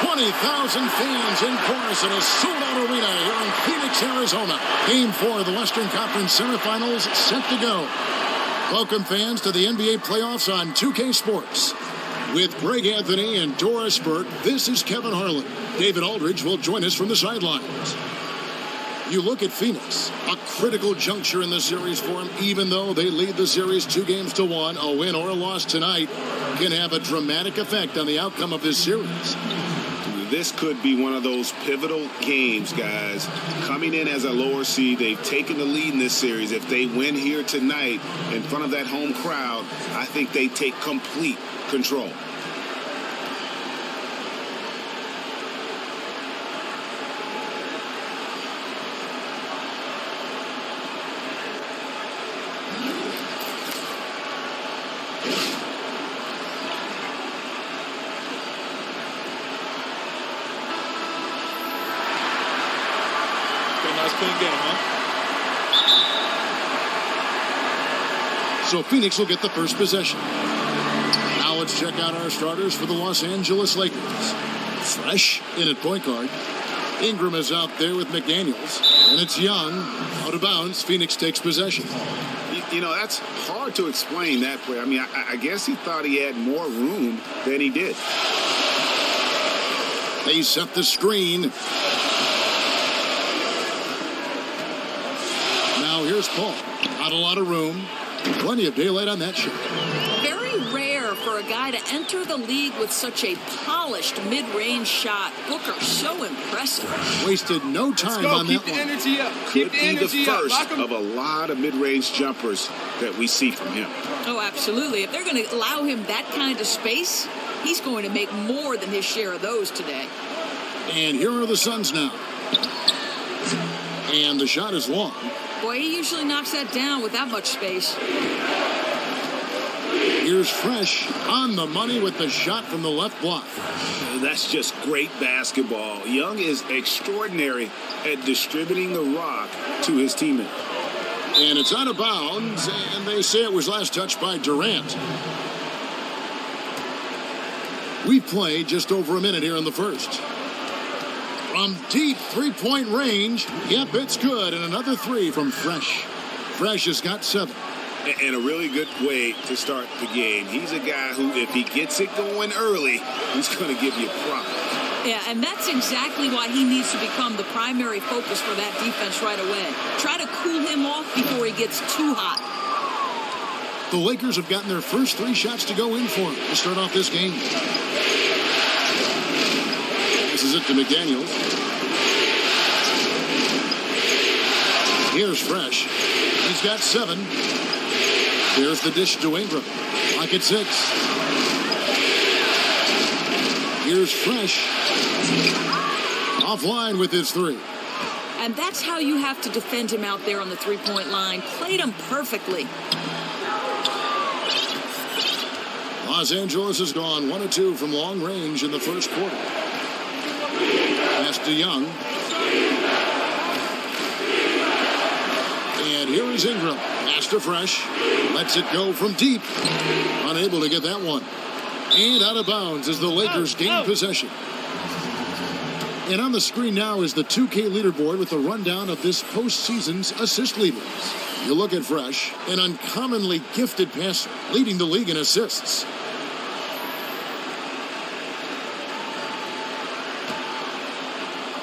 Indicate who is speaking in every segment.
Speaker 1: 20,000 fans in chorus in a sold-out arena here in Phoenix, Arizona. Game 4 of the Western Conference semifinals set to go. Welcome, fans, to the NBA playoffs on 2K Sports. With Greg Anthony and Doris Burke, this is Kevin Harlan. David Aldridge will join us from the sidelines. You look at Phoenix, a critical juncture in the series for them. Even though they lead the series 2-1, a win or a loss tonight can have a dramatic effect on the outcome of this series.
Speaker 2: This could be one of those pivotal games, guys. Coming in as a lower seed, they've taken the lead in this series. If they win here tonight in front of that home crowd, I think they take complete control.
Speaker 1: So Phoenix will get the first possession. Now let's check out our starters for the Los Angeles Lakers. Fresh in at point guard. Ingram is out there with McDaniels. And it's Young. Out of bounds. Phoenix takes possession.
Speaker 2: You know, that's hard to explain that play. I mean, I guess he thought he had more room than he did.
Speaker 1: They set the screen. Now here's Paul. Not a lot of room. Plenty of daylight on that shot.
Speaker 3: Very rare for a guy to enter the league with such a polished mid-range shot. Booker, so impressive.
Speaker 1: Wasted no time on that one.
Speaker 4: Keep the energy up.
Speaker 2: Could be the first of a lot of mid-range jumpers that we see from him.
Speaker 3: Oh, absolutely. If they're going to allow him that kind of space, he's going to make more than his share of those today.
Speaker 1: And here are the Suns now. And the shot is long.
Speaker 3: Boy, he usually knocks that down with that much space.
Speaker 1: Here's Fresh on the money with the shot from the left block.
Speaker 2: That's just great basketball. Young is extraordinary at distributing the rock to his teammate.
Speaker 1: And it's out of bounds, and they say it was last touched by Durant. We've played just over a minute here in the first. From deep three-point range, yep, it's good. And another three from Fresh. Fresh has got 7.
Speaker 2: And a really good way to start the game. He's a guy who, if he gets it going early, he's going to give you problems.
Speaker 3: Yeah, and that's exactly why he needs to become the primary focus for that defense right away. Try to cool him off before he gets too hot.
Speaker 1: The Lakers have gotten their first 3 shots to go in for him to start off this game. This is it to McDaniels. Here's Fresh. He's got 7. Here's the dish to Ingram. Clock at 6. Here's Fresh. Offline with his 3.
Speaker 3: And that's how you have to defend him out there on the three-point line. Played him perfectly.
Speaker 1: Los Angeles has gone 1 of 2 from long range in the first quarter. Pass to Young. And here is Ingram. Pass to Fresh. Lets it go from deep. Unable to get that one. And out of bounds as the Lakers gain possession. And on the screen now is the 2K leaderboard with the rundown of this postseason's assist leaders. You look at Fresh, an uncommonly gifted passer, leading the league in assists.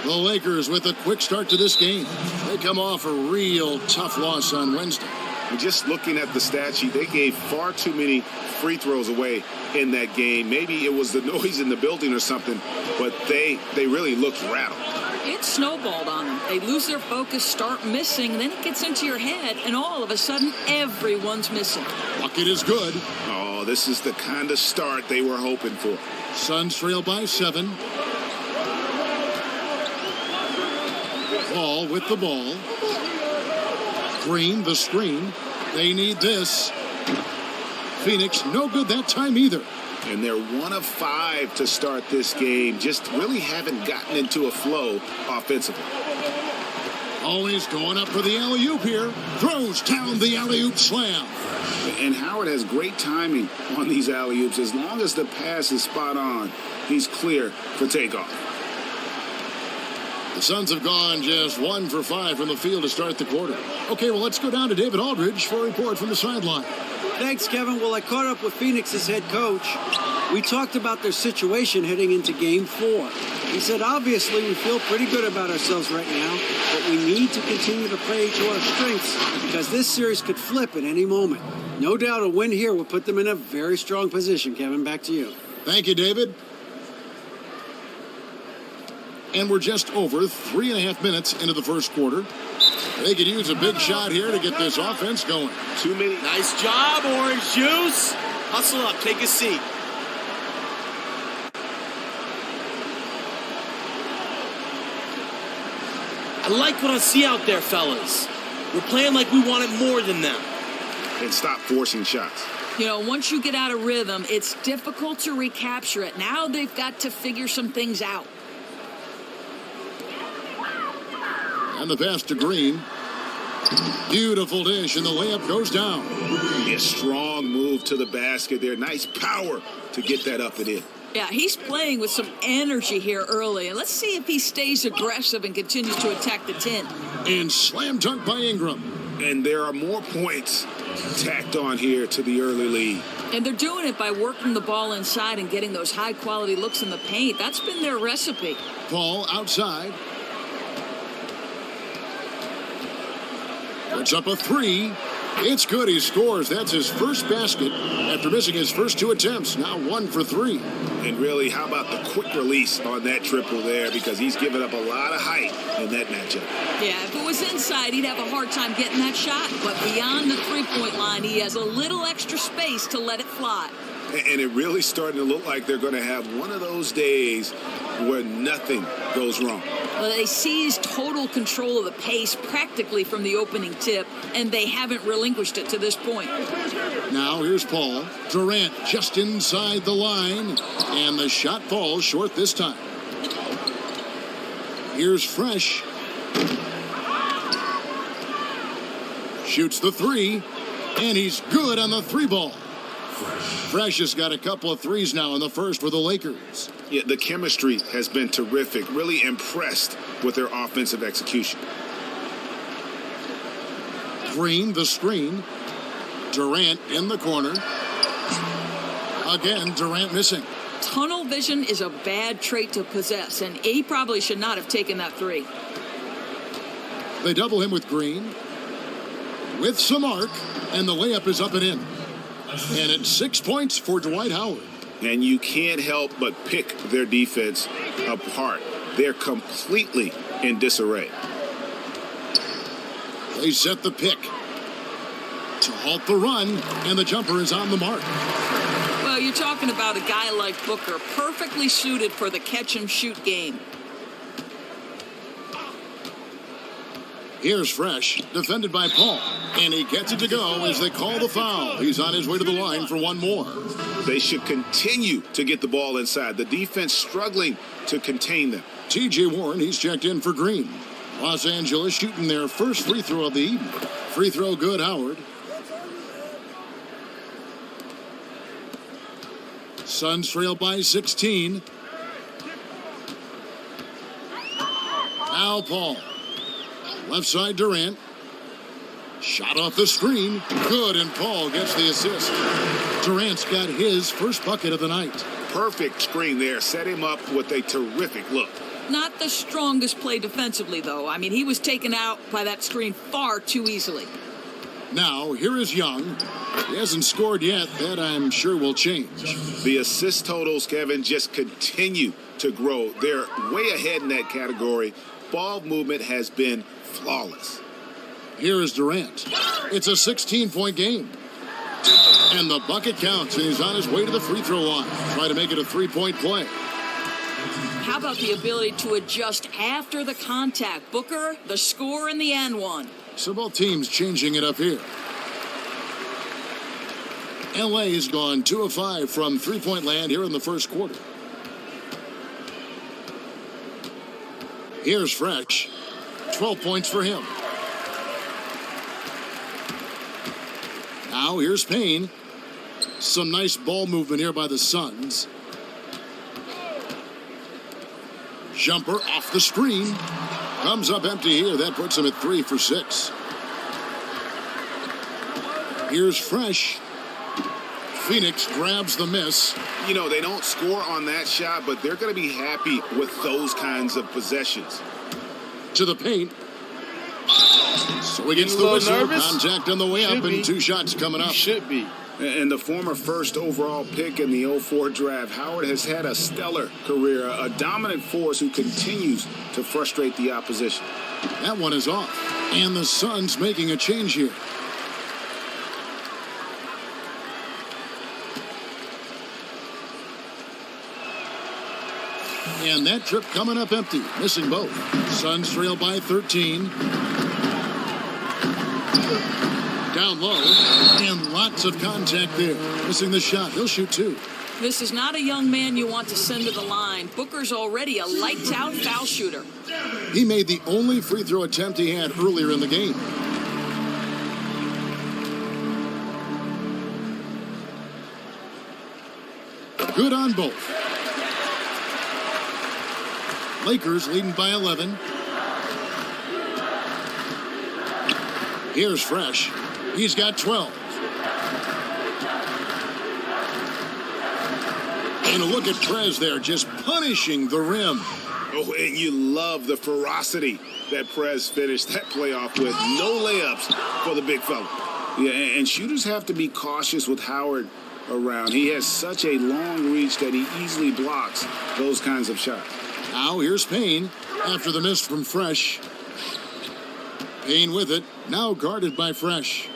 Speaker 1: The Lakers with a quick start to this game. They come off a real tough loss on Wednesday.
Speaker 2: And just looking at the stat sheet, they gave far too many free throws away in that game. Maybe it was the noise in the building or something, but they really looked rattled.
Speaker 3: It snowballed on them. They lose their focus, start missing, then it gets into your head, and all of a sudden, everyone's missing.
Speaker 1: Bucket is good.
Speaker 2: Oh, this is the kind of start they were hoping for.
Speaker 1: Suns trail by 7. Ball with the ball. Green, the screen. They need this. Phoenix, no good that time either.
Speaker 2: And they're 1 of 5 to start this game. Just really haven't gotten into a flow offensively.
Speaker 1: Always going up for the alley-oop here. Throws down the alley-oop slam.
Speaker 2: And Howard has great timing on these alley-oops. As long as the pass is spot on, he's clear for takeoff.
Speaker 1: The Suns have gone just 1 for 5 from the field to start the quarter. Okay, well, let's go down to David Aldridge for a report from the sideline.
Speaker 4: Thanks, Kevin. Well, I caught up with Phoenix's head coach. We talked about their situation heading into Game 4. He said, obviously, we feel pretty good about ourselves right now, but we need to continue to play to our strengths because this series could flip at any moment. No doubt a win here will put them in a very strong position. Kevin, back to you.
Speaker 1: Thank you, David. And we're just over 3.5 minutes into the first quarter. They could use a big shot here to get this offense going.
Speaker 2: Too many.
Speaker 5: Nice job, Orange Juice. Hustle up, take a seat. I like what I see out there, fellas. We're playing like we wanted more than them.
Speaker 2: And stop forcing shots.
Speaker 3: You know, once you get out of rhythm, it's difficult to recapture it. Now they've got to figure some things out.
Speaker 1: And the pass to Green. Beautiful dish, and the layup goes down.
Speaker 2: A strong move to the basket there. Nice power to get that up and in.
Speaker 3: Yeah, he's playing with some energy here early. And let's see if he stays aggressive and continues to attack the 10.
Speaker 1: And slam dunk by Ingram.
Speaker 2: And there are more points tacked on here to the early lead.
Speaker 3: And they're doing it by working the ball inside and getting those high-quality looks in the paint. That's been their recipe.
Speaker 1: Paul outside. Puts up a 3. It's good. He scores. That's his first basket after missing his first 2 attempts. Now 1 for 3.
Speaker 2: And really, how about the quick release on that triple there? Because he's given up a lot of height in that matchup.
Speaker 3: Yeah, if it was inside, he'd have a hard time getting that shot. But beyond the three-point line, he has a little extra space to let it fly.
Speaker 2: And it really starting to look like they're going to have one of those days where nothing goes wrong.
Speaker 3: Well, they seized total control of the pace practically from the opening tip, and they haven't relinquished it to this point.
Speaker 1: Now here's Paul. Durant just inside the line, and the shot falls short this time. Here's Fresh. Shoots the 3, and he's good on the 3 ball. Fresh has got a couple of 3s now in the first for the Lakers.
Speaker 2: Yeah, the chemistry has been terrific. Really impressed with their offensive execution.
Speaker 1: Green, the screen. Durant in the corner. Again, Durant missing.
Speaker 3: Tunnel vision is a bad trait to possess, and he probably should not have taken that 3.
Speaker 1: They double him with Green. With some arc, and the layup is up and in. And it's 6 points for Dwight Howard.
Speaker 2: And you can't help but pick their defense apart. They're completely in disarray.
Speaker 1: They set the pick to halt the run, and the jumper is on the mark.
Speaker 3: Well, you're talking about a guy like Booker, perfectly suited for the catch-and-shoot game.
Speaker 1: Here's Fresh, defended by Paul, and he gets it to go as they call the foul. He's on his way to the line for one more.
Speaker 2: They should continue to get the ball inside. The defense struggling to contain them.
Speaker 1: T.J. Warren, he's checked in for Green. Los Angeles shooting their first free throw of the evening. Free throw good, Howard. Suns trail by 16. Now Paul. Left side Durant. Shot off the screen. Good, and Paul gets the assist. Durant's got his first bucket of the night.
Speaker 2: Perfect screen there. Set him up with a terrific look.
Speaker 3: Not the strongest play defensively, though. I mean, he was taken out by that screen far too easily.
Speaker 1: Now, here is Young. He hasn't scored yet. That, I'm sure, will change.
Speaker 2: The assist totals, Kevin, just continue to grow. They're way ahead in that category. Ball movement has been flawless.
Speaker 1: Here is Durant. It's a 16-point game. And the bucket counts, and he's on his way to the free throw line. Try to make it a 3-point play.
Speaker 3: How about the ability to adjust after the contact? Booker, the score, and the and one.
Speaker 1: So both teams changing it up here. L.A. has gone 2 of 5 from three-point land here in the first quarter. Here's Fresh. 12 points for him. Now here's Payne. Some nice ball movement here by the Suns. Jumper off the screen. Comes up empty here. That puts him at 3 for 6. Here's Fresh. Phoenix grabs the miss.
Speaker 2: You know, they don't score on that shot, but they're going to be happy with those kinds of possessions.
Speaker 1: To the paint. So he gets the whistle. Nervous? Contact on the way up, and 2 shots coming up.
Speaker 2: Should be. And the former first overall pick in the 04 draft, Howard has had a stellar career, a dominant force who continues to frustrate the opposition.
Speaker 1: That one is off. And the Suns making a change here. And that trip coming up empty, missing both. Suns trail by 13. Down low, and lots of contact there. Missing the shot. He'll shoot 2.
Speaker 3: This is not a young man you want to send to the line. Booker's already a lights-out foul shooter.
Speaker 1: He made the only free throw attempt he had earlier in the game. Good on both. Lakers leading by 11. Here's Fresh. He's got 12. And a look at Prez there, just punishing the rim.
Speaker 2: Oh, and you love the ferocity that Prez finished that playoff with. No layups for the big fella. Yeah, and shooters have to be cautious with Howard around. He has such a long reach that he easily blocks those kinds of shots.
Speaker 1: Now here's Payne after the miss from Fresh. Payne with it, now guarded by Fresh.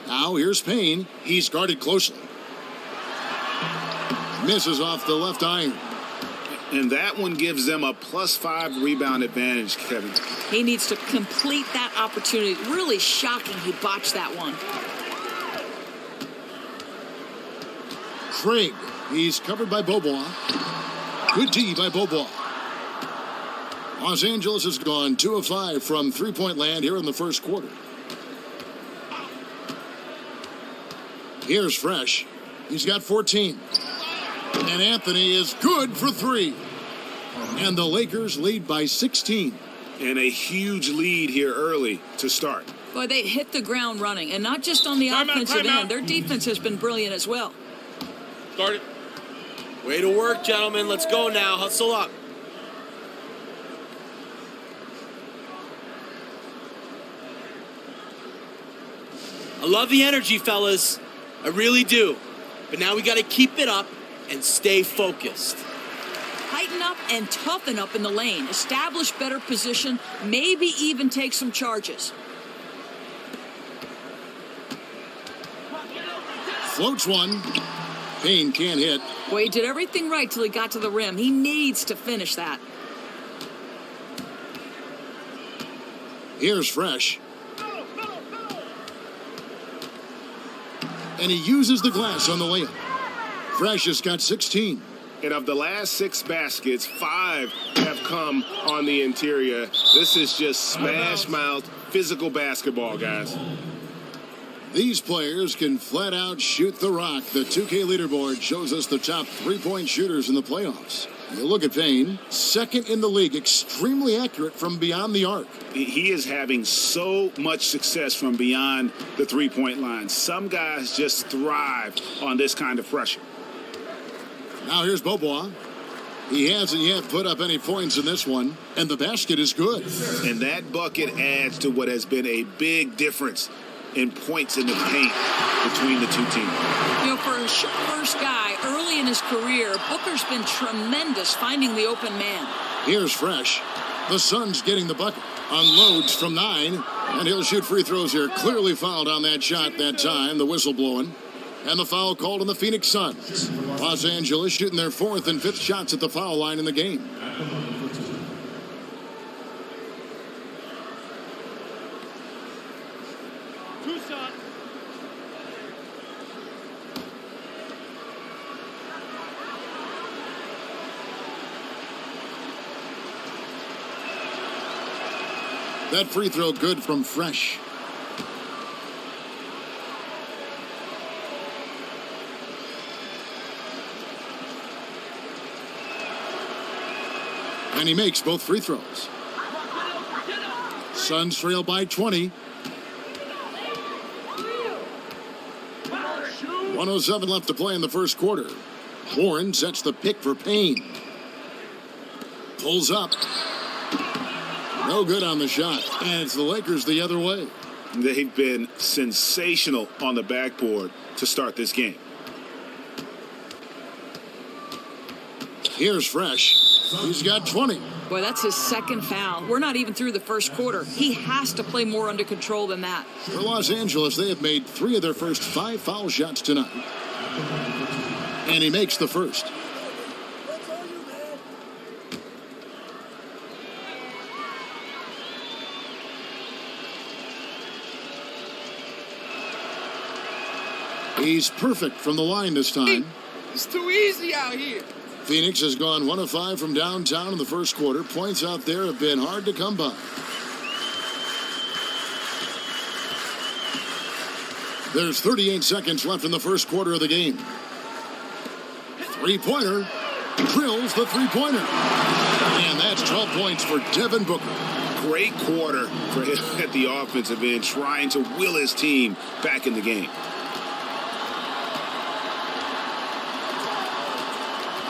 Speaker 1: Now here's Payne. He's guarded closely. Misses off the left iron.
Speaker 2: And that one gives them a +5 rebound advantage, Kevin.
Speaker 3: He needs to complete that opportunity. Really shocking he botched that one.
Speaker 1: Craig. He's covered by Beaubois. Good D by Beaubois. Los Angeles has gone 2 of 5 from three-point land here in the first quarter. Here's Fresh. He's got 14. And Anthony is good for 3. And the Lakers lead by 16.
Speaker 2: And a huge lead here early to start.
Speaker 3: Boy, they hit the ground running. And not just on the offensive end. Their defense has been brilliant as well.
Speaker 5: Start it. Way to work, gentlemen. Let's go now. Hustle up. I love the energy, fellas. I really do. But now we got to keep it up and stay focused.
Speaker 3: Tighten up and toughen up in the lane. Establish better position. Maybe even take some charges.
Speaker 1: Floats one. Payne can't hit.
Speaker 3: Well, he did everything right till he got to the rim. He needs to finish that.
Speaker 1: Here's Fresh. And he uses the glass on the layup. Fresh has got 16.
Speaker 2: And of the last 6 baskets, 5 have come on the interior. This is just smash mouth physical basketball, guys.
Speaker 1: These players can flat out shoot the rock. The 2K leaderboard shows us the top 3-point shooters in the playoffs. You look at Payne, second in the league, extremely accurate from beyond the arc.
Speaker 2: He is having so much success from beyond the 3-point line. Some guys just thrive on this kind of pressure.
Speaker 1: Now here's Beaubois. He hasn't yet put up any points in this one, and the basket is good.
Speaker 2: And that bucket adds to what has been a big difference in points in the paint between the two teams.
Speaker 3: You know, for a first guy early in his career, Booker's been tremendous finding the open man.
Speaker 1: Here's Fresh. The Suns getting the bucket. Unloads from 9, and he'll shoot free throws here. Clearly fouled on that shot that time, the whistle blowing. And the foul called on the Phoenix Suns. Los Angeles shooting their 4th and 5th shots at the foul line in the game. That free throw good from Fresh. And he makes both free throws. Suns trail by 20. 1:07 left to play in the first quarter. Warren sets the pick for Payne. Pulls up. No good on the shot. And it's the Lakers the other way.
Speaker 2: They've been sensational on the backboard to start this game.
Speaker 1: Here's Fresh. He's got 20.
Speaker 3: Boy, that's his second foul. We're not even through the first quarter. He has to play more under control than that.
Speaker 1: For Los Angeles, they have made 3 of their first 5 foul shots tonight. And he makes the first. He's perfect from the line this time.
Speaker 6: It's too easy out here.
Speaker 1: Phoenix has gone 1 of 5 from downtown in the first quarter. Points out there have been hard to come by. There's 38 seconds left in the first quarter of the game. Three-pointer. Drills the three-pointer. And that's 12 points for Devin Booker.
Speaker 2: Great quarter for him at the offensive end, trying to will his team back in the game.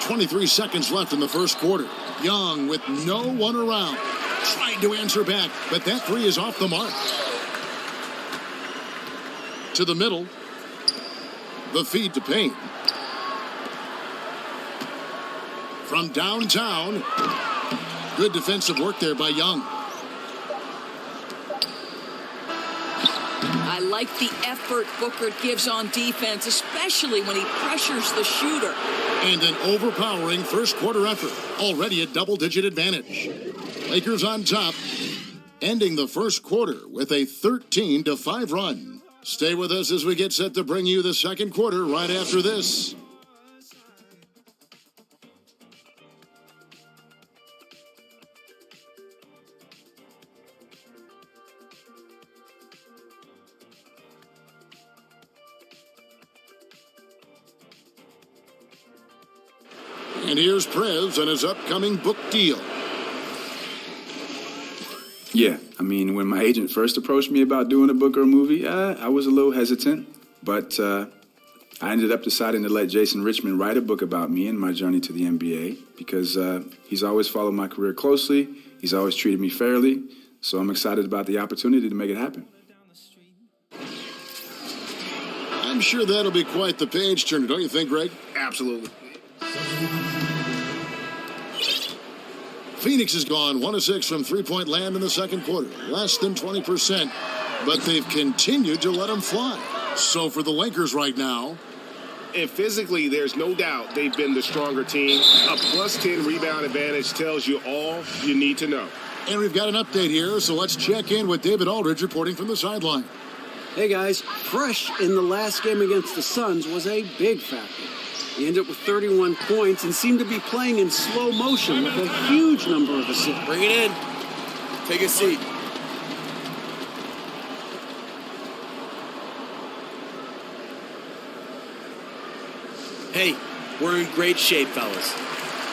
Speaker 1: 23 seconds left in the first quarter. Young with no one around. Tried to answer back, but that three is off the mark. To the middle. The feed to Payne. From downtown. Good defensive work there by Young.
Speaker 3: I like the effort Booker gives on defense, especially when he pressures the shooter.
Speaker 1: And an overpowering first quarter effort. Already a double-digit advantage. Lakers on top, ending the first quarter with a 13-5 run. Stay with us as we get set to bring you the second quarter right after this. And here's Prez and his upcoming book deal.
Speaker 7: Yeah, I mean, when my agent first approached me about doing a book or a movie, I was a little hesitant, but I ended up deciding to let Jason Richmond write a book about me and my journey to the NBA because he's always followed my career closely. He's always treated me fairly, so I'm excited about the opportunity to make it happen.
Speaker 1: I'm sure that'll be quite the page turner, don't you think, Greg?
Speaker 2: Absolutely.
Speaker 1: Phoenix has gone 1 of 6 from three-point land in the second quarter. Less than 20%. But they've continued to let them fly. So for the Lakers right now.
Speaker 2: And physically, there's no doubt they've been the stronger team. A plus 10 rebound advantage tells you all you need to know.
Speaker 1: And we've got an update here, so let's check in with David Aldridge reporting from the sideline.
Speaker 4: Hey guys, Fresh in the last game against the Suns was a big factor. He ended up with 31 points and seemed to be playing in slow motion with a huge number of assists.
Speaker 5: Bring it in. Take a seat. Hey, we're in great shape, fellas.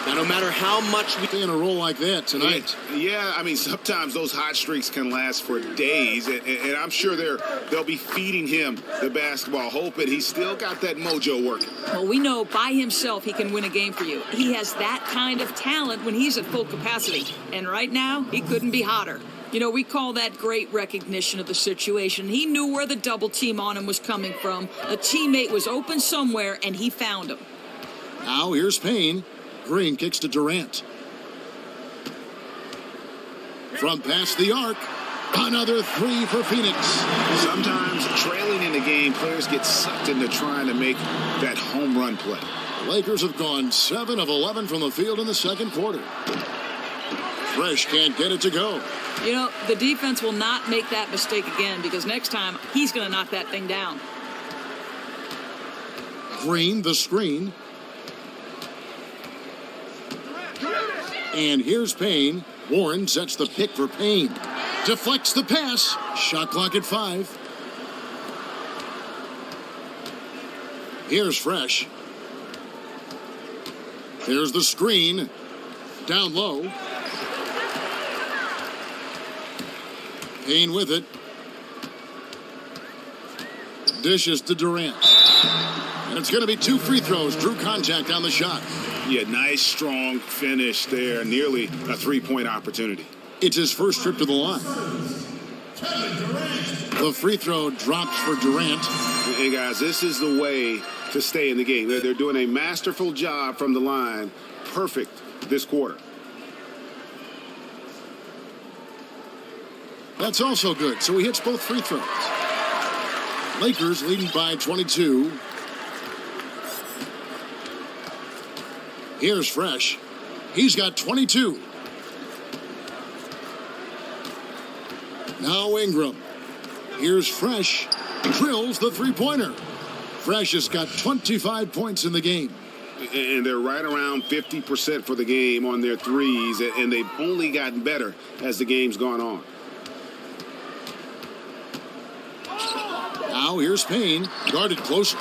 Speaker 5: Now, no matter how much we...
Speaker 1: Stay in a roll like that tonight.
Speaker 2: Yeah, I mean, sometimes those hot streaks can last for days, and I'm sure they'll be feeding him the basketball, hoping he's still got that mojo working.
Speaker 3: Well, we know by himself he can win a game for you. He has that kind of talent when he's at full capacity. And right now, he couldn't be hotter. You know, we call that great recognition of the situation. He knew where the double team on him was coming from. A teammate was open somewhere, and he found him.
Speaker 1: Now here's Payne. Green kicks to Durant. From past the arc, another three for Phoenix.
Speaker 2: Sometimes trailing in the game, players get sucked into trying to make that home run play.
Speaker 1: The Lakers have gone 7 of 11 from the field in the second quarter. Fresh can't get it to go.
Speaker 3: You know, the defense will not make that mistake again because next time he's going to knock that thing down.
Speaker 1: Green, the screen. And here's Payne. Warren sets the pick for Payne. Deflects the pass. Shot clock at 5. Here's Fresh. Here's the screen. Down low. Payne with it. Dishes to Durant. And it's going to be 2 free throws. Drew contact on the shot.
Speaker 2: Yeah, nice, strong finish there. Nearly a 3-point opportunity.
Speaker 1: It's his first trip to the line. The free throw drops for Durant.
Speaker 2: Hey, guys, this is the way to stay in the game. They're doing a masterful job from the line. Perfect this quarter.
Speaker 1: That's also good. So he hits both free throws. Lakers leading by 22. Here's Fresh. He's got 22. Now Ingram. Here's Fresh. Drills the three-pointer. Fresh has got 25 points in the game.
Speaker 2: And they're right around 50% for the game on their threes, and they've only gotten better as the game's gone on.
Speaker 1: Now here's Payne, guarded closer,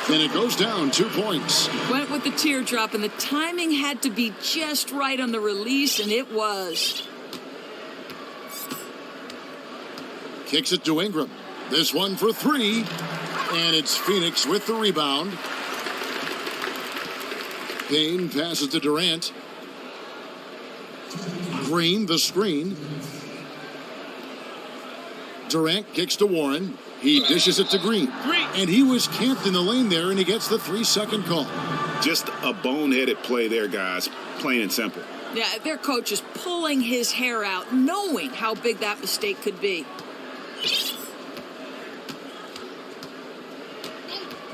Speaker 1: and it goes down 2 points.
Speaker 3: Went with the teardrop, and the timing had to be just right on the release, and it was.
Speaker 1: Kicks it to Ingram. This one for 3, and it's Phoenix with the rebound. Payne passes to Durant. Green, the screen. Durant kicks to Warren. He dishes it to Green. And he was camped in the lane there, and he gets the 3-second call.
Speaker 2: Just a boneheaded play there, guys. Plain and simple.
Speaker 3: Yeah, their coach is pulling his hair out, knowing how big that mistake could be.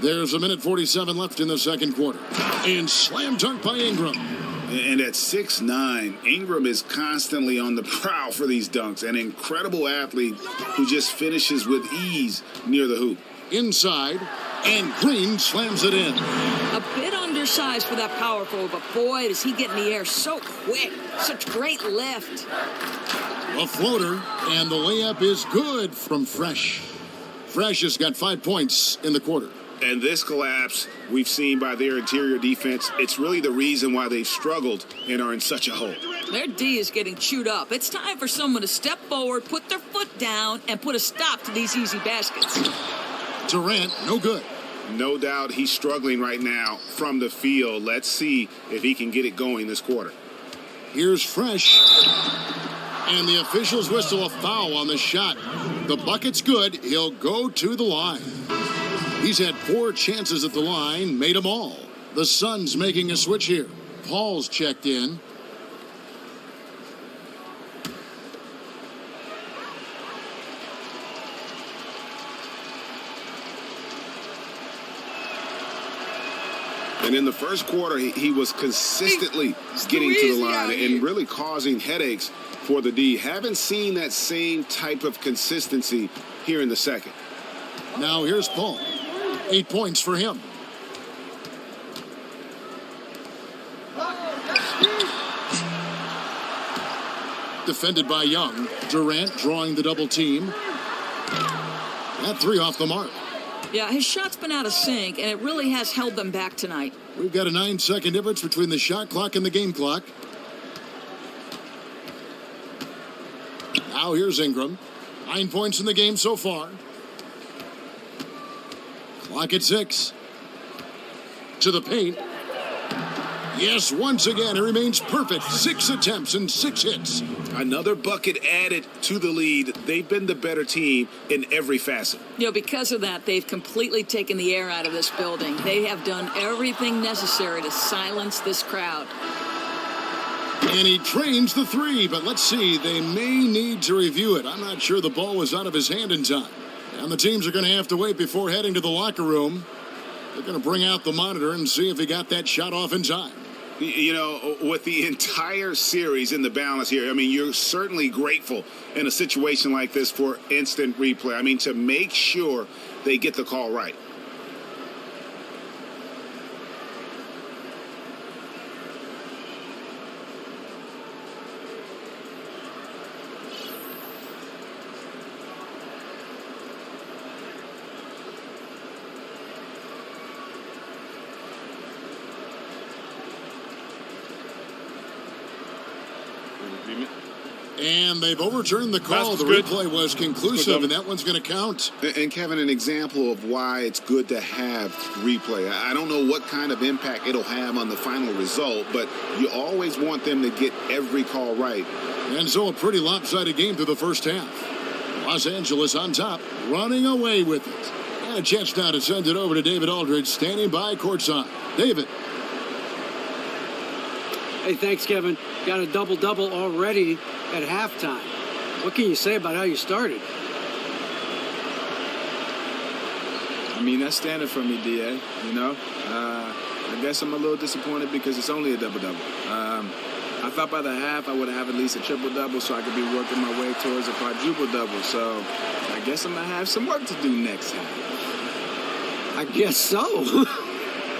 Speaker 1: There's 1:47 left in the second quarter. And slam dunk by Ingram.
Speaker 2: And at 6'9", Ingram is constantly on the prowl for these dunks. An incredible athlete who just finishes with ease near the hoop.
Speaker 1: Inside, and Green slams it in.
Speaker 3: A bit undersized for that power forward, but boy, does he get in the air so quick. Such great lift.
Speaker 1: A floater, and the layup is good from Fresh. Fresh has got 5 points in the quarter.
Speaker 2: And this collapse we've seen by their interior defense, it's really the reason why they've struggled and are in such a hole.
Speaker 3: Their D is getting chewed up. It's time for someone to step forward, put their foot down, and put a stop to these easy baskets.
Speaker 1: Durant, no good.
Speaker 2: No doubt he's struggling right now from the field. Let's see if he can get it going this quarter.
Speaker 1: Here's Fresh. And the officials whistle a foul on the shot. The bucket's good. He'll go to the line. He's had 4 chances at the line, made them all. The Suns making a switch here. Paul's checked in.
Speaker 2: And in the first quarter, he was consistently getting to the line and really causing headaches for the D. Haven't seen that same type of consistency here in the second.
Speaker 1: Now here's Paul. 8 points for him. Defended by Young. Durant drawing the double team. That 3 off the mark.
Speaker 3: Yeah, his shot's been out of sync, and it really has held them back tonight.
Speaker 1: We've got a 9-second difference between the shot clock and the game clock. Now here's Ingram. 9 points in the game so far. Clock at 6. To the paint. Yes, once again, it remains perfect. 6 attempts and 6 hits.
Speaker 2: Another bucket added to the lead. They've been the better team in every facet.
Speaker 3: You know, because of that, they've completely taken the air out of this building. They have done everything necessary to silence this crowd.
Speaker 1: And he trains the 3, but let's see, they may need to review it. I'm not sure the ball was out of his hand in time. And the teams are going to have to wait before heading to the locker room. They're going to bring out the monitor and see if he got that shot off in time.
Speaker 2: You know, with the entire series in the balance here, I mean, you're certainly grateful in a situation like this for instant replay. I mean, to make sure they get the call right.
Speaker 1: And they've overturned the call. The
Speaker 8: good.
Speaker 1: replay was conclusive, and that one's going to count.
Speaker 2: And Kevin, an example of why it's good to have replay. I don't know what kind of impact it'll have on the final result, but you always want them to get every call right.
Speaker 1: And so a pretty lopsided game through the first half. Los Angeles on top, running away with it. And a chance now to send it over to David Aldridge, standing by courtside. David.
Speaker 4: Hey, thanks, Kevin. Got a double-double already at halftime. What can you say about how you started?
Speaker 7: I mean, that's standard for me, DA, you know. I guess I'm a little disappointed because it's only a double-double. I thought by the half I would have at least a triple-double so I could be working my way towards a quadruple-double. So I guess I'm going to have some work to do next half.
Speaker 4: I guess so.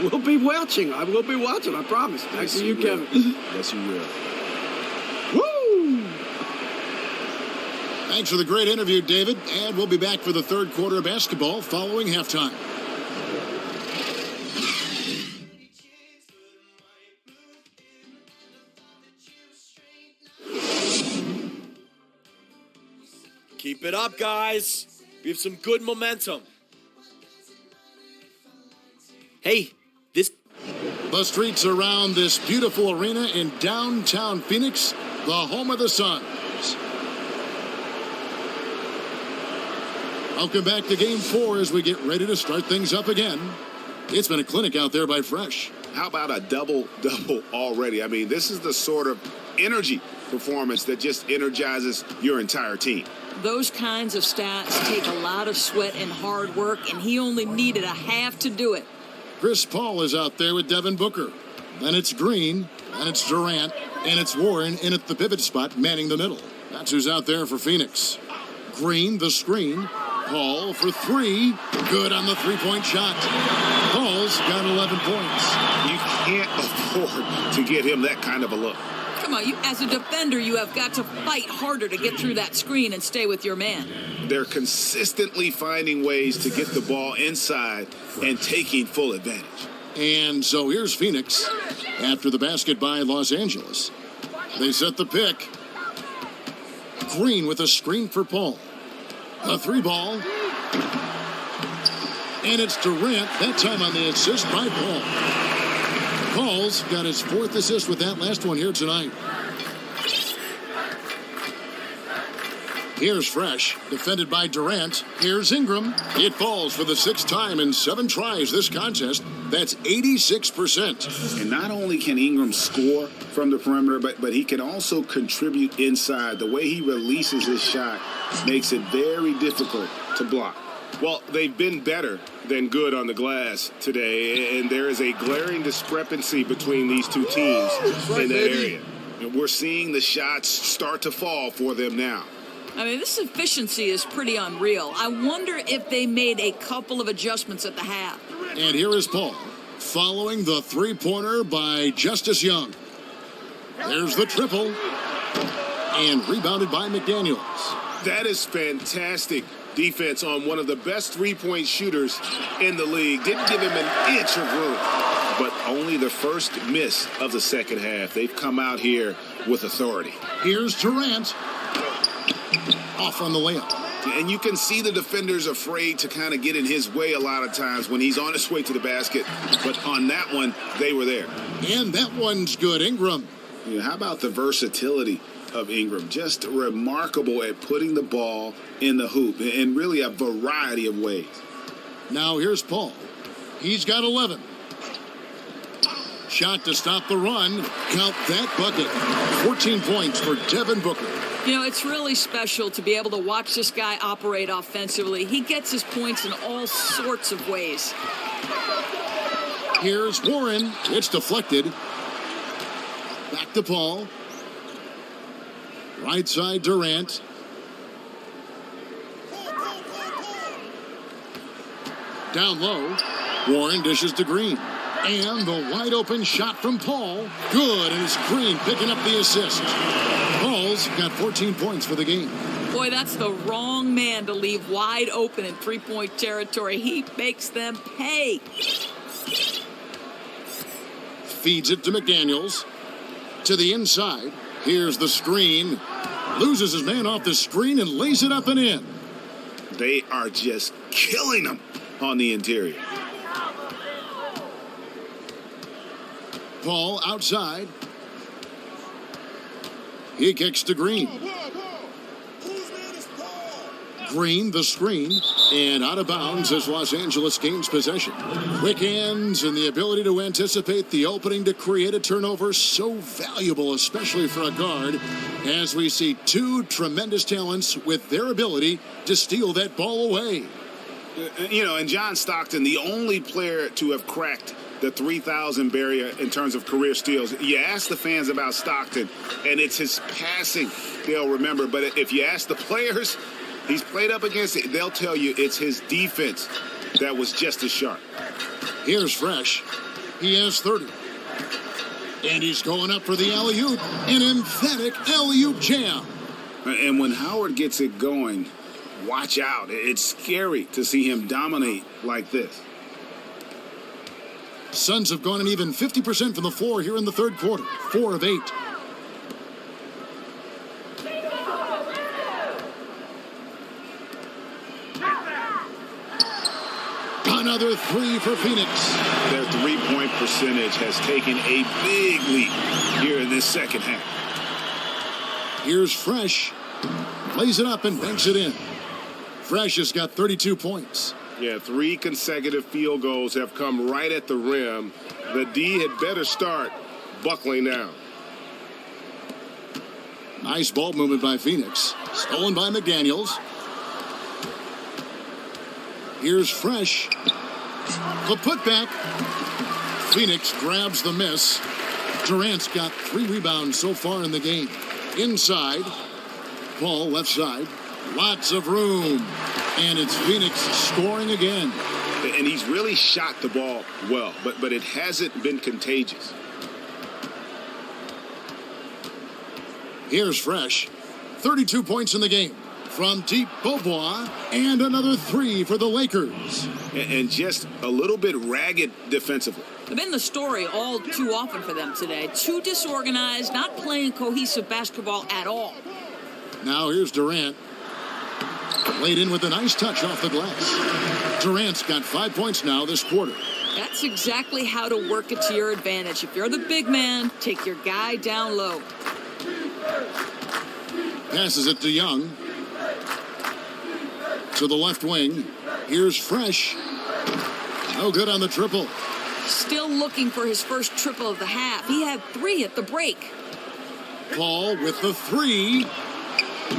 Speaker 4: We'll be watching. I will be watching, I promise. Thanks to you, Kevin.
Speaker 7: Yes, you will.
Speaker 4: Woo!
Speaker 1: Thanks for the great interview, David. And we'll be back for the third quarter of basketball following halftime.
Speaker 5: Keep it up, guys. We have some good momentum. Hey,
Speaker 1: The streets around this beautiful arena in downtown Phoenix, the home of the Suns. Welcome back to Game 4 as we get ready to start things up again. It's been a clinic out there by Fresh.
Speaker 2: How about a double-double already? I mean, this is the sort of energy performance that just energizes your entire team.
Speaker 3: Those kinds of stats take a lot of sweat and hard work, and he only needed a half to do it.
Speaker 1: Chris Paul is out there with Devin Booker. Then it's Green, and it's Durant, and it's Warren in at the pivot spot, manning the middle. That's who's out there for Phoenix. Green, the screen. Paul for three. Good on the three-point shot. Paul's got 11 points.
Speaker 2: You can't afford to get him that kind of a look.
Speaker 3: Come on, as a defender, you have got to fight harder to get through that screen and stay with your man.
Speaker 2: They're consistently finding ways to get the ball inside and taking full advantage.
Speaker 1: And so here's Phoenix after the basket by Los Angeles. They set the pick. Green with a screen for Paul. A three ball. And it's Durant, that time on the assist by Paul. Paul's got his fourth assist with that last one here tonight. Here's Fresh, defended by Durant. Here's Ingram. It falls for the sixth time in 7 tries this contest. That's 86%.
Speaker 2: And not only can Ingram score from the perimeter, but he can also contribute inside. The way he releases his shot makes it very difficult to block. Well, they've been better than good on the glass today, and there is a glaring discrepancy between these two teams in that area. And we're seeing the shots start to fall for them now.
Speaker 3: I mean, this efficiency is pretty unreal. I wonder if they made a couple of adjustments at the half.
Speaker 1: And here is Paul, following the three-pointer by Justice Young. There's the triple, and rebounded by McDaniels.
Speaker 2: That is fantastic defense on one of the best three-point shooters in the league. Didn't give him an inch of room, but only the first miss of the second half. They've come out here with authority.
Speaker 1: Here's Durant. Off on the layup.
Speaker 2: And you can see the defenders afraid to kind of get in his way a lot of times when he's on his way to the basket. But on that one, they were there.
Speaker 1: And that one's good. Ingram.
Speaker 2: How about the versatility of Ingram? Just remarkable at putting the ball in the hoop in really a variety of ways.
Speaker 1: Now here's Paul. He's got 11. Shot to stop the run. Count that bucket. 14 points for Devin Booker.
Speaker 3: You know, it's really special to be able to watch this guy operate offensively. He gets his points in all sorts of ways.
Speaker 1: Here's Warren. It's deflected. Back to Paul. Right side Durant. Down low. Warren dishes to Green. And the wide open shot from Paul. Good, and it's Green picking up the assist. Paul's got 14 points for the game.
Speaker 3: Boy, that's the wrong man to leave wide open in three-point territory. He makes them pay.
Speaker 1: Feeds it to McDaniels. To the inside. Here's the screen. Loses his man off the screen and lays it up and in.
Speaker 2: They are just killing him on the interior.
Speaker 1: Paul outside. He kicks to Green. Green, the screen, and out of bounds as Los Angeles gains possession. Quick hands and the ability to anticipate the opening to create a turnover, so valuable, especially for a guard, as we see two tremendous talents with their ability to steal that ball away.
Speaker 2: You know, and John Stockton, the only player to have cracked the 3,000 barrier in terms of career steals. You ask the fans about Stockton, and it's his passing they'll remember. But if you ask the players he's played up against, they'll tell you it's his defense that was just as sharp.
Speaker 1: Here's Fresh. He has 30. And he's going up for the alley-oop. An emphatic alley-oop jam.
Speaker 2: And when Howard gets it going, watch out. It's scary to see him dominate like this.
Speaker 1: Suns have gone an even 50% from the floor here in the third quarter. 4 of 8. Another 3 for Phoenix.
Speaker 2: Their three-point percentage has taken a big leap here in this second half.
Speaker 1: Here's Fresh. Lays it up and banks it in. Fresh has got 32 points.
Speaker 8: Yeah, 3 consecutive field goals have come right at the rim. The D had better start buckling down.
Speaker 1: Nice ball movement by Phoenix. Stolen by McDaniels. Here's Fresh. The putback. Phoenix grabs the miss. Durant's got 3 rebounds so far in the game. Inside. Paul left side. Lots of room. And it's Phoenix scoring again.
Speaker 2: And he's really shot the ball well, but it hasn't been contagious.
Speaker 1: Here's Fresh. 32 points in the game. From deep, Beaubois, and another 3 for the Lakers.
Speaker 2: And just a little bit ragged defensively.
Speaker 3: It's been the story all too often for them today. Too disorganized, not playing cohesive basketball at all.
Speaker 1: Now here's Durant. Laid in with a nice touch off the glass. Durant's got 5 points now this quarter.
Speaker 3: That's exactly how to work it to your advantage. If you're the big man, take your guy down low.
Speaker 1: Passes it to Young. To the left wing. Here's Fresh. No good on the triple.
Speaker 3: Still looking for his first triple of the half. He had 3 at the break.
Speaker 1: Paul with the 3.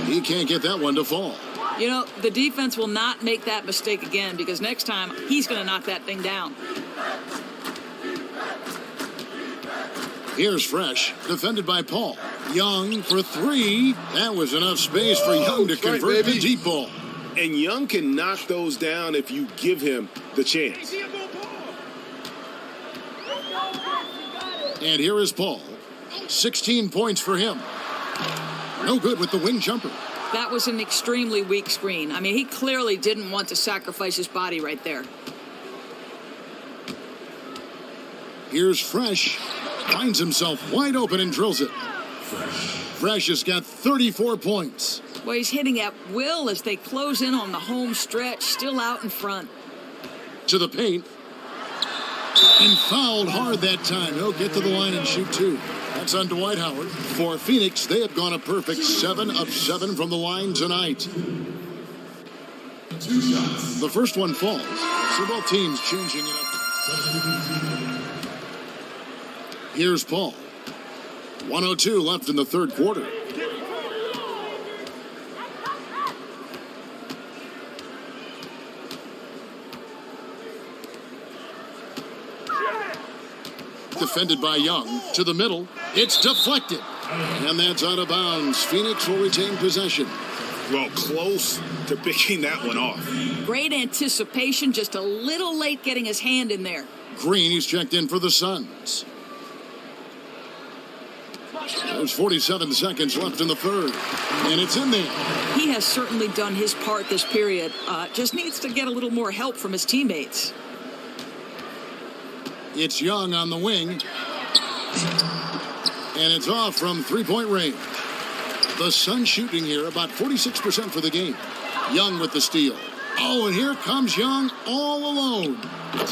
Speaker 1: He can't get that one to fall.
Speaker 3: You know, the defense will not make that mistake again because next time he's going to knock that thing down.
Speaker 1: Here's Fresh, defended by Paul. Young for 3. That was enough space for Young to convert the deep ball.
Speaker 2: And Young can knock those down if you give him the chance.
Speaker 1: And here is Paul. 16 points for him. No good with the wing jumper.
Speaker 3: That was an extremely weak screen. I mean, he clearly didn't want to sacrifice his body right there.
Speaker 1: Here's Fresh. Finds himself wide open and drills it. Fresh has got 34 points.
Speaker 3: Well, he's hitting at will as they close in on the home stretch, still out in front.
Speaker 1: To the paint. And fouled hard that time. He'll get to the line and shoot 2. That's on Dwight Howard. For Phoenix, they have gone a perfect 7 of 7 from the line tonight.
Speaker 9: 2 shots.
Speaker 1: The first one falls. So both teams changing it up. Here's Paul. 1:02 left in the third quarter. Defended by Young. To the middle. It's deflected. And that's out of bounds. Phoenix will retain possession.
Speaker 2: Well, close to picking that one off.
Speaker 3: Great anticipation, just a little late getting his hand in there.
Speaker 1: Green, he's checked in for the Suns. There's 47 seconds left in the third. And it's in there.
Speaker 3: He has certainly done his part this period. Just needs to get a little more help from his teammates.
Speaker 1: It's Young on the wing. And it's off from three-point range. The Suns shooting here about 46% for the game. Young with the steal. Oh, and here comes Young all alone.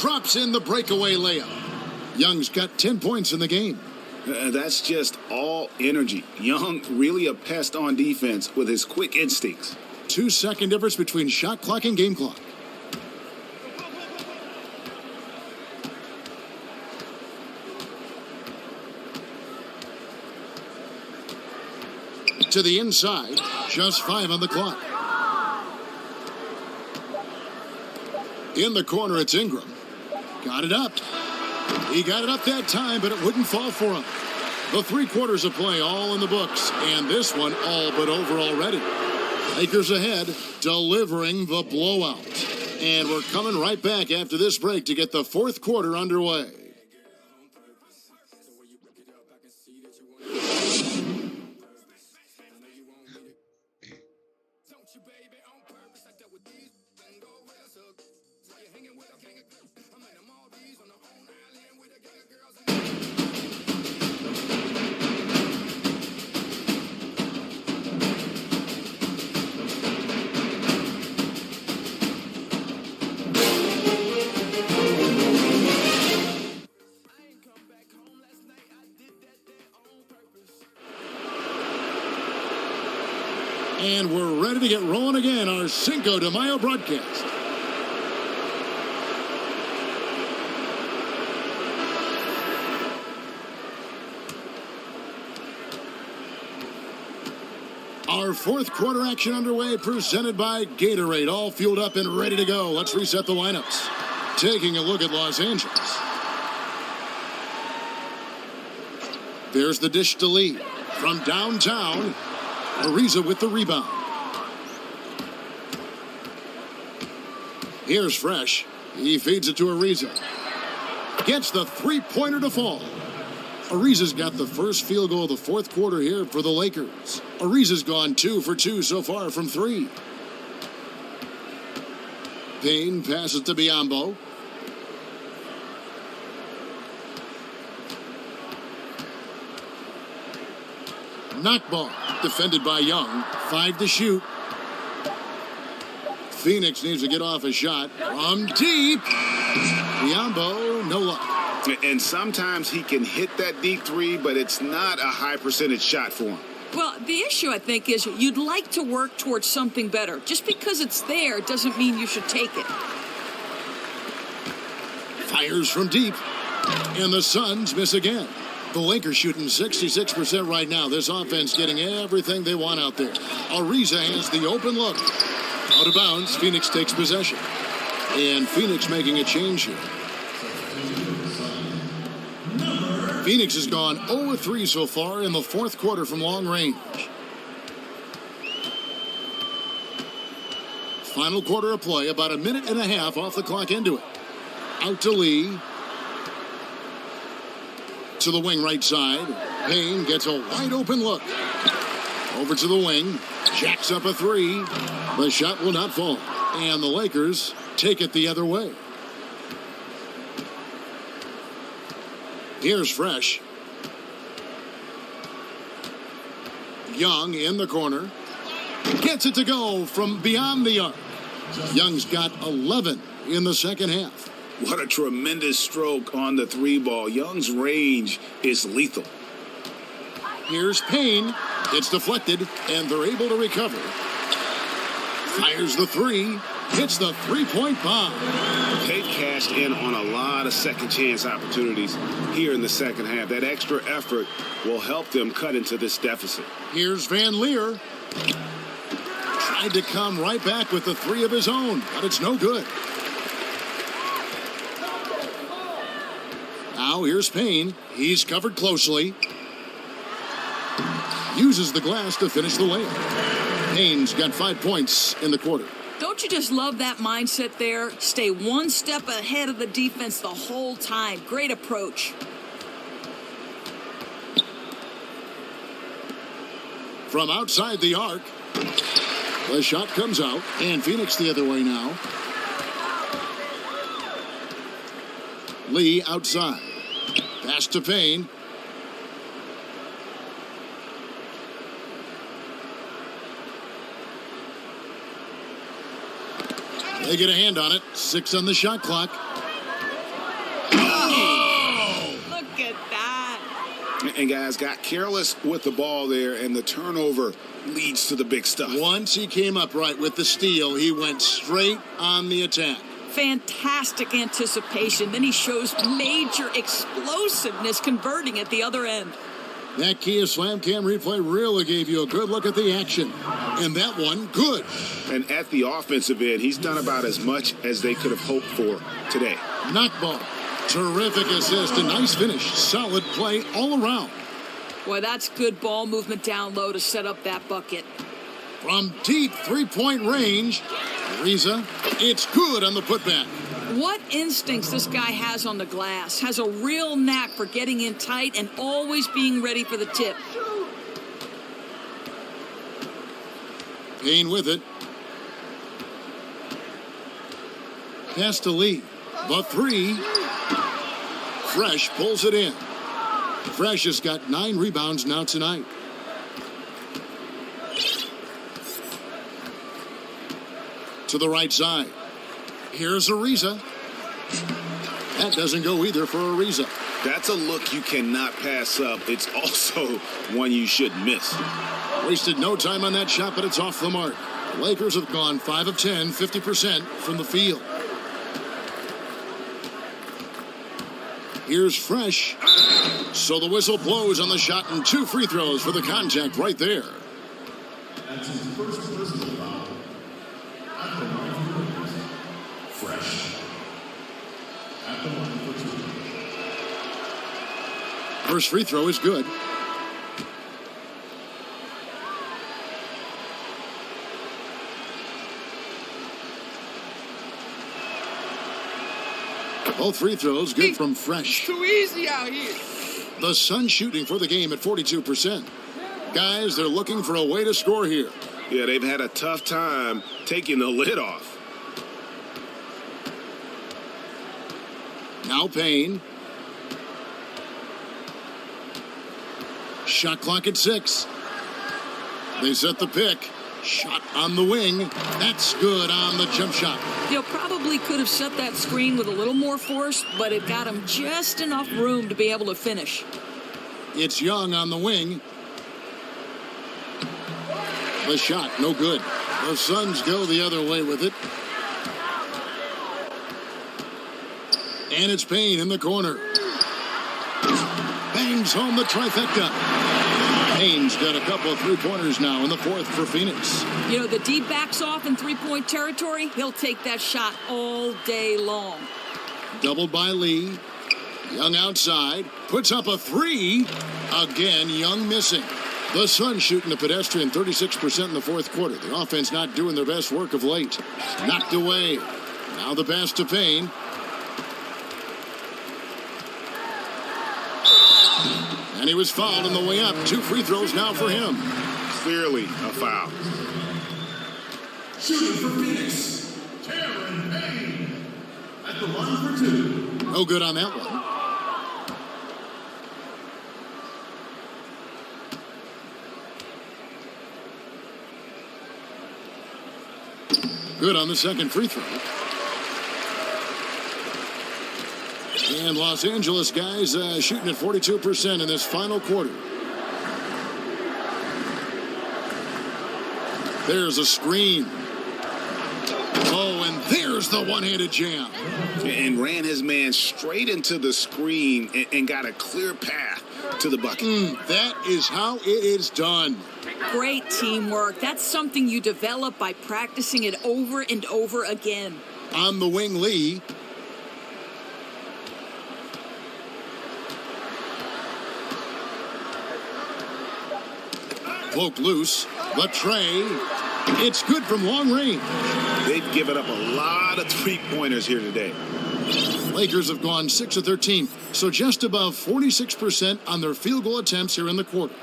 Speaker 1: Drops in the breakaway layup. Young's got 10 points in the game.
Speaker 2: That's just all energy. Young really a pest on defense with his quick instincts.
Speaker 1: 2-second difference between shot clock and game clock. To the inside, just 5 on the clock. In the corner, it's Ingram. Got it up. He got it up that time, but it wouldn't fall for him. The 3 quarters of play all in the books, and this one all but over already. Lakers ahead, delivering the blowout. And we're coming right back after this break to get the 4th quarter underway. And we're ready to get rolling again, our Cinco de Mayo broadcast. Our 4th quarter action underway, presented by Gatorade, all fueled up and ready to go. Let's reset the lineups. Taking a look at Los Angeles. There's the dish to Lee. From downtown, Ariza with the rebound. Here's Fresh. He feeds it to Ariza. Gets the three-pointer to fall. Ariza's got the first field goal of the 4th quarter here for the Lakers. Ariza's gone 2 for 2 so far from 3. Payne passes to Biyombo. Knockball, defended by Young. 5 to shoot. Phoenix needs to get off a shot from deep. Biyombo, no luck.
Speaker 2: And sometimes he can hit that deep 3, but it's not a high percentage shot for him.
Speaker 3: Well, the issue, I think, is you'd like to work towards something better. Just because it's there doesn't mean you should take it.
Speaker 1: Fires from deep. And the Suns miss again. The Lakers shooting 66% right now. This offense getting everything they want out there. Ariza has the open look. Out of bounds, Phoenix takes possession. And Phoenix making a change here. Phoenix has gone 0-3 so far in the 4th quarter from long range. Final quarter of play, about a minute and a half off the clock into it. Out to Lee. To the wing right side. Payne gets a wide open look. Over to the wing. Jacks up a 3. The shot will not fall. And the Lakers take it the other way. Here's Fresh. Young in the corner. Gets it to go from beyond the arc. Young's got 11 in the second half.
Speaker 2: What a tremendous stroke on the 3 ball. Young's range is lethal.
Speaker 1: Here's Payne. It's deflected, and they're able to recover. Fires the 3. Hits the 3-point bomb.
Speaker 2: They've cashed in on a lot of second chance opportunities here in the second half. That extra effort will help them cut into this deficit.
Speaker 1: Here's Van Leer. Tried to come right back with the 3 of his own, but it's no good. Now here's Payne. He's covered closely. Uses the glass to finish the layup. Payne's got 5 points in the quarter.
Speaker 3: Don't you just love that mindset there? Stay one step ahead of the defense the whole time. Great approach.
Speaker 1: From outside the arc, the shot comes out, and Phoenix the other way now. Lee outside. Pass to Payne. They get a hand on it. 6 on the shot clock.
Speaker 3: Look at that.
Speaker 2: And guys got careless with the ball there, and the turnover leads to the big stuff.
Speaker 1: Once he came up right with the steal, he went straight on the attack.
Speaker 3: Fantastic anticipation. Then he shows major explosiveness converting at the other end.
Speaker 1: That Kia Slam Cam replay really gave you a good look at the action. And that one, good.
Speaker 2: And at the offensive end, he's done about as much as they could have hoped for today.
Speaker 1: Knockball. Terrific assist. A nice finish. Solid play all around.
Speaker 3: Boy, that's good ball movement down low to set up that bucket.
Speaker 1: From deep three-point range, Ariza, it's good on the putback.
Speaker 3: What instincts this guy has on the glass. Has a real knack for getting in tight and always being ready for the tip.
Speaker 1: Payne with it. Pass to Lee. The three. Fresh pulls it in. Fresh has got 9 rebounds now tonight. To the right side. Here's Ariza. That doesn't go either for Ariza.
Speaker 2: That's a look you cannot pass up. It's also one you shouldn't miss.
Speaker 1: Wasted no time on that shot, but it's off the mark. The Lakers have gone 5 of 10, 50% from the field. Here's Fresh. So the whistle blows on the shot and 2 free throws for the contact right there.
Speaker 9: That's his first personal foul. At the line for Fresh. At the line for 2.
Speaker 1: First free throw is good. Both free throws good from Fresh.
Speaker 6: It's too easy out here.
Speaker 1: The Suns shooting for the game at 42%. Guys, they're looking for a way to score here.
Speaker 2: Yeah, they've had a tough time taking the lid off.
Speaker 1: Now Payne. Shot clock at 6. They set the pick. Shot on the wing. That's good on the jump shot.
Speaker 3: Probably could have set that screen with a little more force, but it got him just enough room to be able to finish.
Speaker 1: It's Young on the wing. The shot, no good. The Suns go the other way with it. And it's Payne in the corner. Bangs home the trifecta. Payne's got a couple of three-pointers now in the fourth for Phoenix.
Speaker 3: You know, the D backs off in three-point territory. He'll take that shot all day long.
Speaker 1: Doubled by Lee. Young outside. Puts up a 3. Again, Young missing. The Suns shooting a pedestrian 36% in the fourth quarter. The offense not doing their best work of late. Knocked away. Now the pass to Payne. And he was fouled on the way up. 2 free throws now for him.
Speaker 2: Clearly a foul.
Speaker 9: Shooting for Phoenix, Cameron Payne. At the line for 2.
Speaker 1: No good on that one. Good on the second free throw. And Los Angeles guys shooting at 42% in this final quarter. There's a screen. Oh, and there's the one-handed jam.
Speaker 2: And ran his man straight into the screen and got a clear path to the bucket.
Speaker 1: That is how it is done.
Speaker 3: Great teamwork. That's something you develop by practicing it over and over again.
Speaker 1: On the wing, Lee. Poke loose. The tray. It's good from long range.
Speaker 2: They've given up a lot of three-pointers here today.
Speaker 1: Lakers have gone 6 of 13, so just above 46% on their field goal attempts here in the quarter.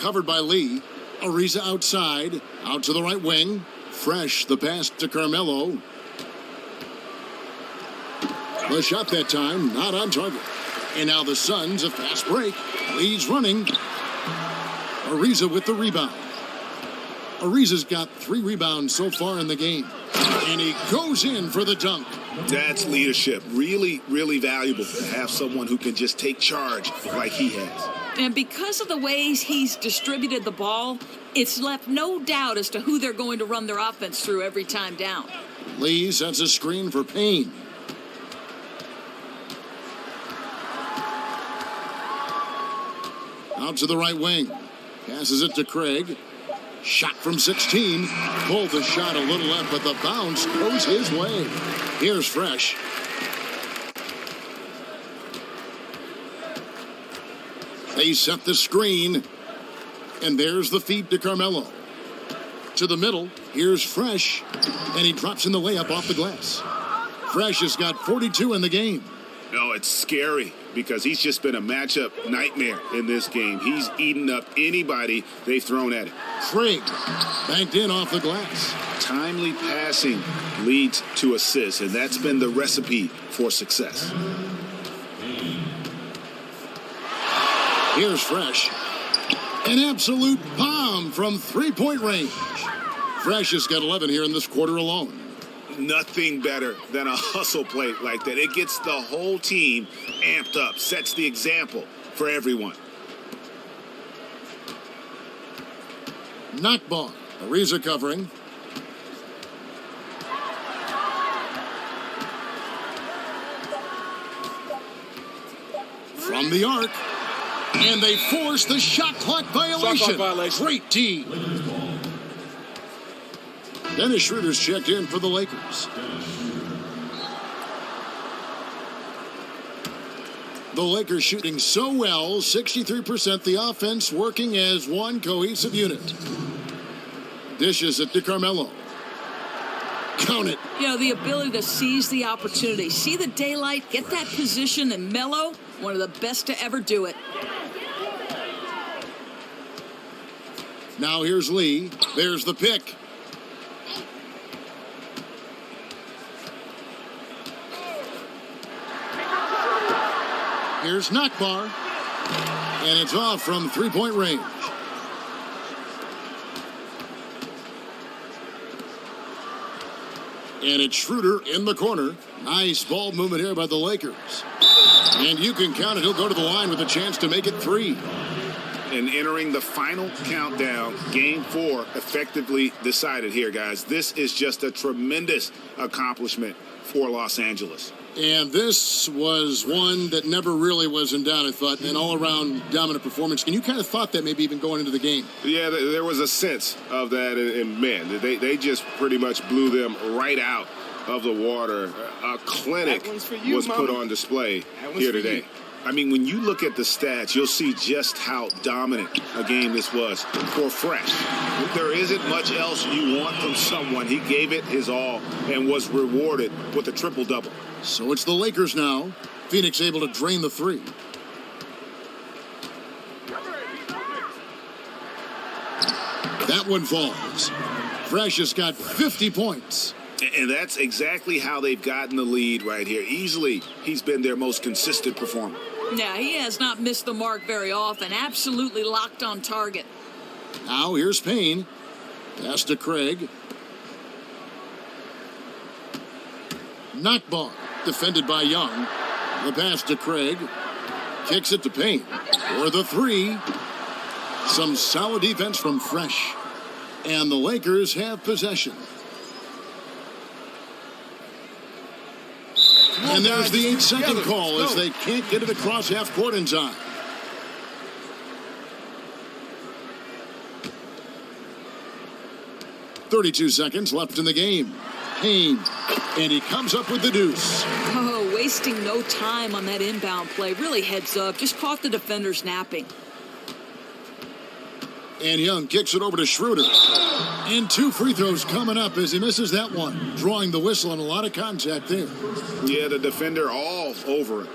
Speaker 1: Covered by Lee. Ariza outside. Out to the right wing. Fresh, the pass to Carmelo. The shot that time, not on target. And now the Suns, a fast break. Lee's running. Ariza with the rebound. Ariza's got 3 rebounds so far in the game. And he goes in for the dunk.
Speaker 2: That's leadership. Really, really valuable to have someone who can just take charge like he has.
Speaker 3: And because of the ways he's distributed the ball, it's left no doubt as to who they're going to run their offense through every time down.
Speaker 1: Lee sets a screen for Payne. Out to the right wing. Passes it to Craig. Shot from 16. Pulled the shot a little left, but the bounce goes his way. Here's Fresh. They set the screen. And there's the feed to Carmelo. To the middle. Here's Fresh. And he drops in the layup off the glass. Fresh has got 42 in the game.
Speaker 2: No, it's scary because he's just been a matchup nightmare in this game. He's eaten up anybody they've thrown at him.
Speaker 1: Craig banked in off the glass.
Speaker 2: Timely passing leads to assists, and that's been the recipe for success.
Speaker 1: Here's Fresh. An absolute bomb from three-point range. Fresh has got 11 here in this quarter alone.
Speaker 2: Nothing better than a hustle play like that. It gets the whole team amped up, sets the example for everyone.
Speaker 1: Knock ball. Ariza covering. From the arc. And they force the shot clock violation. Great D. Dennis Schroeder's checked in for the Lakers. The Lakers shooting so well, 63%, the offense working as one cohesive unit. Dishes it to Carmelo. Count it.
Speaker 3: You know, the ability to seize the opportunity, see the daylight, get that position, and Melo, one of the best to ever do it.
Speaker 1: Now here's Lee. There's the pick. Here's Nakbar. And it's off from three-point range. And it's Schroeder in the corner. Nice ball movement here by the Lakers. And you can count it. He'll go to the line with a chance to make it 3.
Speaker 2: And entering the final countdown, game 4 effectively decided here, guys. This is just a tremendous accomplishment for Los Angeles.
Speaker 1: And this was one that never really was in doubt, I thought, an all-around dominant performance. And you kind of thought that maybe even going into the game.
Speaker 8: Yeah, there was a sense of that, and man, they just pretty much blew them right out of the water. A clinic was put on display here today. I mean, when you look at the stats, you'll see just how dominant a game this was for Fresh. There isn't much else you want from someone. He gave it his all and was rewarded with a triple-double.
Speaker 1: So it's the Lakers now. Phoenix able to drain the 3. That one falls. Fresh has got 50 points.
Speaker 2: And that's exactly how they've gotten the lead right here. Easily, he's been their most consistent performer.
Speaker 3: Yeah, he has not missed the mark very often. Absolutely locked on target.
Speaker 1: Now here's Payne. Pass to Craig. Knock ball. Defended by Young. The pass to Craig. Kicks it to Payne. For the 3. Some solid defense from Fresh. And the Lakers have possession. And there's the 8-second call as they can't get it across half court in time. .32 seconds left in the game. Payne, and he comes up with the deuce.
Speaker 3: Oh, wasting no time on that inbound play. Really heads up. Just caught the defenders napping.
Speaker 1: And Young kicks it over to Schroeder. And 2 free throws coming up as he misses that one. Drawing the whistle and a lot of contact there.
Speaker 2: Yeah, the defender all over it.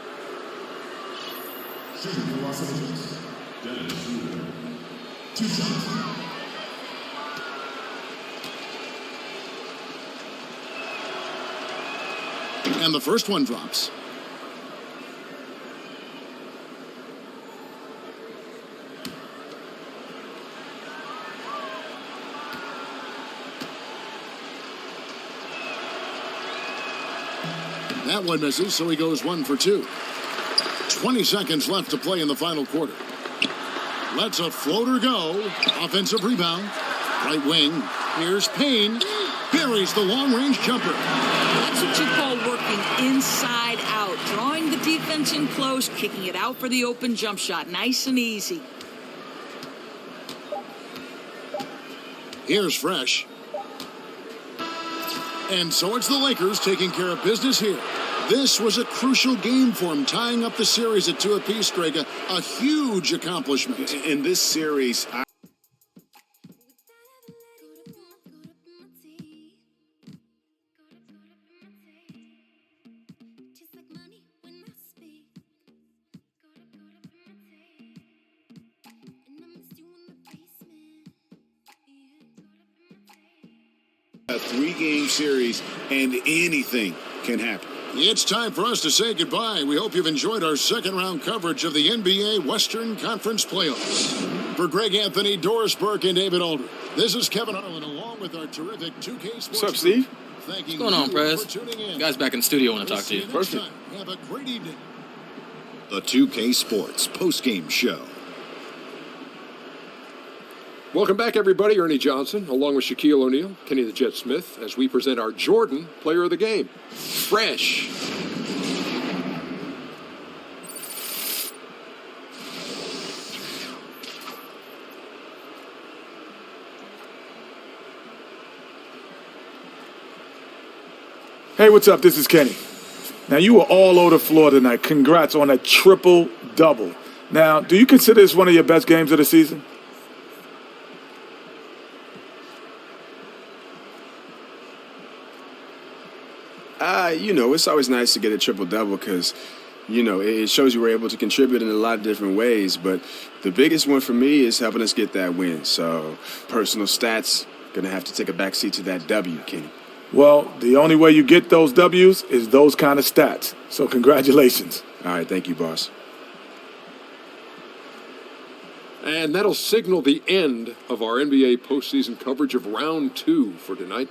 Speaker 9: Shooting for Los Angeles, Dennis Schroeder. 2 shots.
Speaker 1: And the first one drops. That one misses, so he goes 1 for 2. 20 seconds left to play in the final quarter. Lets a floater go. Offensive rebound. Right wing. Here's Payne. Buries the long-range jumper.
Speaker 3: That's what you call working inside out. Drawing the defense in close, kicking it out for the open jump shot. Nice and easy.
Speaker 1: Here's Fresh. And so it's the Lakers taking care of business here. This was a crucial game for him, tying up the series at 2 apiece, Greg. A huge accomplishment.
Speaker 2: In this series, a 3-game series, and anything can happen.
Speaker 1: It's time for us to say goodbye. We hope you've enjoyed our second-round coverage of the NBA Western Conference Playoffs. For Greg Anthony, Doris Burke, and David Aldridge, this is Kevin Harlan along with our terrific 2K Sports.
Speaker 10: What's up, Steve?
Speaker 1: What's
Speaker 10: going on, Prez? Guys back in the studio want to talk to you.
Speaker 1: Perfect. Have a great evening.
Speaker 11: The 2K Sports postgame show.
Speaker 12: Welcome back, everybody. Ernie Johnson, along with Shaquille O'Neal, Kenny the Jet Smith, as we present our Jordan Player of the Game, Fresh.
Speaker 10: Hey, what's up? This is Kenny. Now, you were all over the floor tonight. Congrats on a triple-double. Now, do you consider this one of your best games of the season?
Speaker 13: It's always nice to get a triple-double because, it shows you were able to contribute in a lot of different ways. But the biggest one for me is helping us get that win. So, personal stats, going to have to take a backseat to that W, Kenny.
Speaker 10: Well, the only way you get those W's is those kind of stats. So, congratulations.
Speaker 13: All right, thank you, boss.
Speaker 12: And that'll signal the end of our NBA postseason coverage of round 2 for tonight.